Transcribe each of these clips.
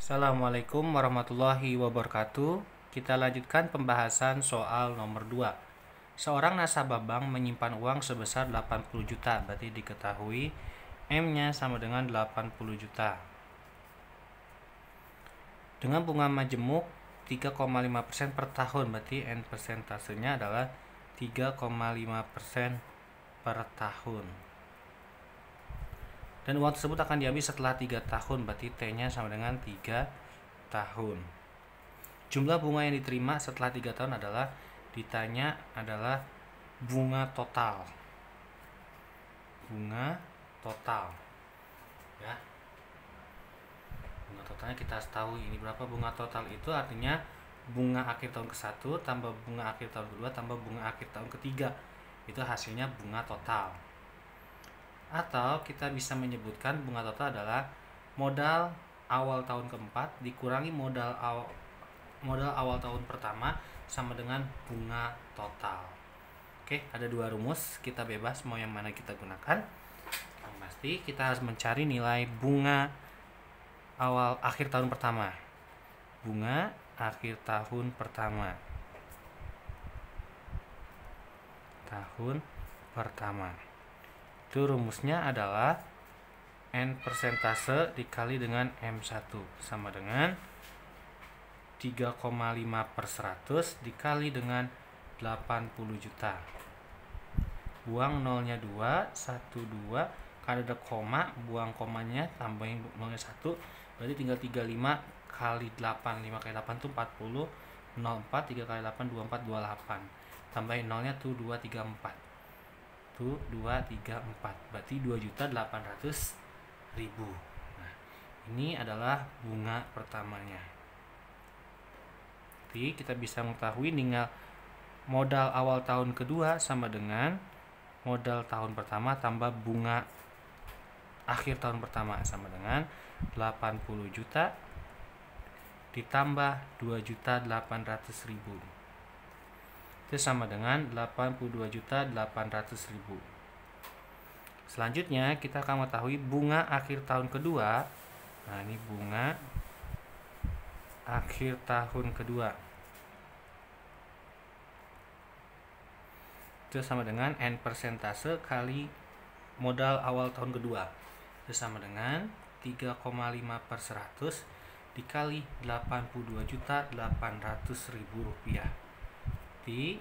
Assalamualaikum warahmatullahi wabarakatuh. Kita lanjutkan pembahasan soal nomor 2. Seorang nasabah bank menyimpan uang sebesar 80 juta, berarti diketahui M-nya sama dengan 80 juta. Dengan bunga majemuk 3,5% per tahun, berarti N persentasenya adalah 3,5% per tahun. Dan uang tersebut akan diambil setelah 3 tahun, berarti T-nya sama dengan 3 tahun. Jumlah bunga yang diterima setelah 3 tahun adalah bunga total. Bunga total. Ya. Bunga totalnya kita harus tahu ini berapa. Bunga total itu artinya bunga akhir tahun ke-1 tambah bunga akhir tahun ke-2 tambah bunga akhir tahun ke-3. Itu hasilnya bunga total. Atau kita bisa menyebutkan bunga total adalah modal awal tahun keempat dikurangi modal awal tahun pertama sama dengan bunga total. Oke, ada dua rumus, kita bebas mau yang mana kita gunakan. Yang pasti kita harus mencari nilai bunga akhir tahun pertama. Bunga akhir tahun pertama. Tahun pertama. Itu rumusnya adalah N persentase dikali dengan M1 sama dengan 3,5 per 100 dikali dengan 80 juta. Buang nolnya 2, 1, 2. Karena ada koma, buang komanya, tambahin nolnya 1. Berarti tinggal 35 kali 8. 5 kali 8 itu 40. 04, 3 kali 8, 24, 28. Tambahin nolnya tuh 2, 3, 4. 2, 3, 4. Berarti 2.800.000. Nah, ini adalah bunga pertamanya. Jadi kita bisa mengetahui tinggal modal awal tahun kedua sama dengan modal tahun pertama tambah bunga akhir tahun pertama sama dengan 80 juta ditambah 2.800.000. Itu sama dengan 82.800.000. Selanjutnya kita akan mengetahui bunga akhir tahun kedua. Nah, ini bunga akhir tahun kedua. Itu sama dengan N persentase kali modal awal tahun kedua. Itu sama dengan 3,5 per 100 dikali 82.800.000 rupiah.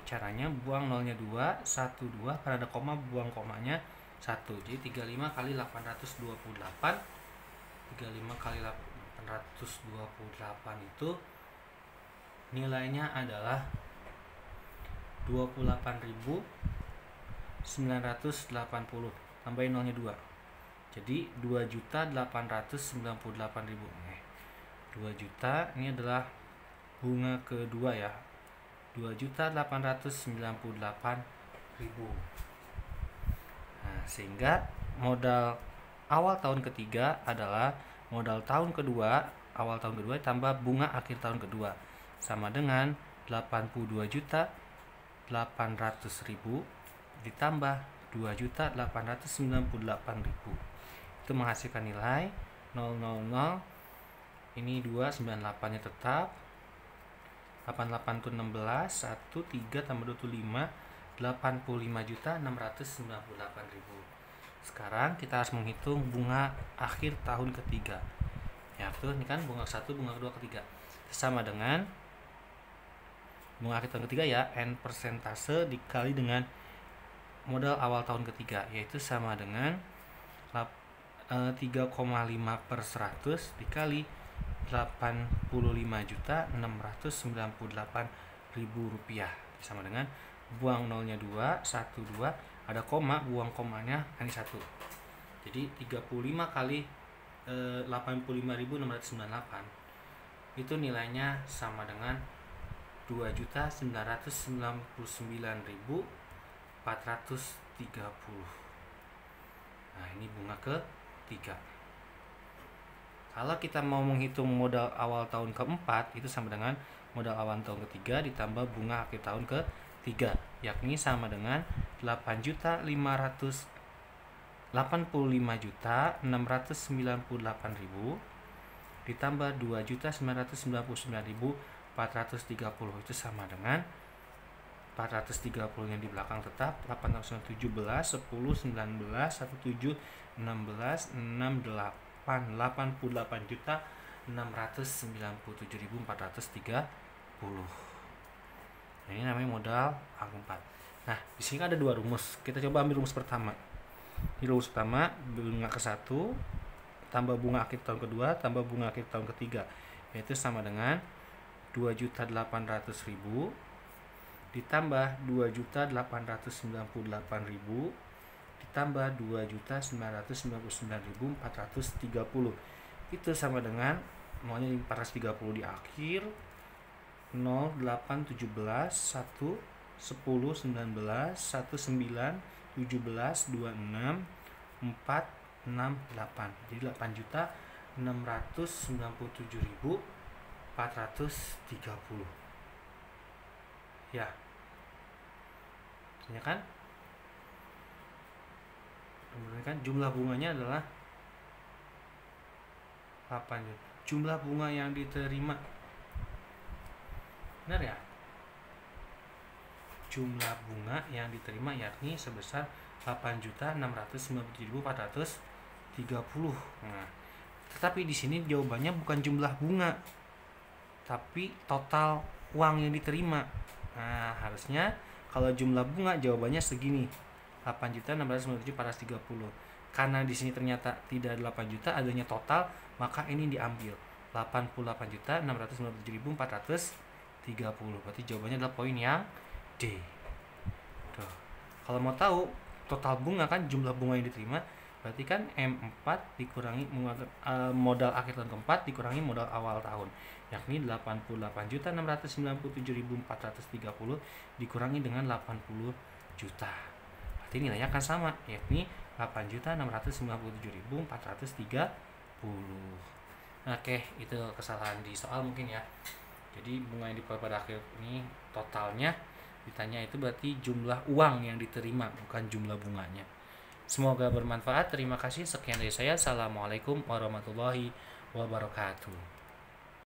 Caranya buang nolnya 2, 1, 2. Karena ada koma, buang komanya 1. Jadi 35 kali 828. 35 kali 828 itu nilainya adalah 28.980. Tambahin nolnya 2. Jadi 2.898.000. 2 juta ini adalah bunga kedua ya. 2.898.000. Nah, sehingga modal awal tahun ketiga adalah modal tahun kedua, awal tahun kedua tambah bunga akhir tahun kedua sama dengan 82.800.000 ditambah 2.898.000. Itu menghasilkan nilai 000. Ini 298 nya tetap. 88 itu 16, 1, 3 tambah 2 itu 5, 85.698.000. Sekarang kita harus menghitung bunga akhir tahun ketiga. Ya, tuh ini kan bunga 1, bunga kedua, ketiga. Sama dengan bunga akhir tahun ketiga ya, N persentase dikali dengan modal awal tahun ketiga, yaitu sama dengan 3,5 per 100 dikali 85.698.000 rupiah. Sama dengan buang nolnya 2, 1, 2. Ada koma, buang komanya ini 1. Jadi 35 kali 85.698 itu nilainya sama dengan 2.999.430. Nah, ini bunga ketiga. Kalau kita mau menghitung modal awal tahun keempat, itu sama dengan modal awal tahun ketiga ditambah bunga akhir tahun ketiga, yakni sama dengan 85.698.000 ditambah 2.999.430 itu sama dengan 430 yang di belakang tetap 817, 10, 19, 17, 16, 68, 88.697.430. Nah, ini namanya modal A4. Nah, di sini ada dua rumus. Kita coba ambil rumus pertama. Ini rumus pertama, bunga ke-1 tambah bunga akhir tahun kedua tambah bunga akhir tahun ketiga, yaitu sama dengan 2.800.000 ditambah 2.898.000 ditambah 2.999.430. Itu sama dengan maunya 430 di akhir, 0, 8, 17, 1, 10, 19, 19, 17, 26, 4, 6, 8. Jadi 8.697.430. Ya. Ya kan? Kemudian kan jumlah bunganya adalah 8 juta. Jumlah bunga yang diterima. Benar ya? Jumlah bunga yang diterima yakni sebesar 8.697.430. Nah, tetapi di sini jawabannya bukan jumlah bunga, tapi total uang yang diterima. Nah, harusnya kalau jumlah bunga jawabannya segini, 8.697.430. Karena di sini ternyata tidak ada 8 juta, adanya total, maka ini diambil 88.697.430. Berarti jawabannya adalah poin yang D. Tuh. Kalau mau tahu total bunga kan jumlah bunga yang diterima, berarti kan M4 dikurangi modal akhir tahun keempat dikurangi modal awal tahun, yakni 88.697.430 dikurangi dengan 80 juta. Berarti nilainya akan sama, yakni 8.697.430. Oke, itu kesalahan di soal mungkin ya. Jadi bunga yang diperoleh pada akhir ini totalnya ditanya itu berarti jumlah uang yang diterima, bukan jumlah bunganya. Semoga bermanfaat. Terima kasih. Sekian dari saya. Assalamualaikum warahmatullahi wabarakatuh.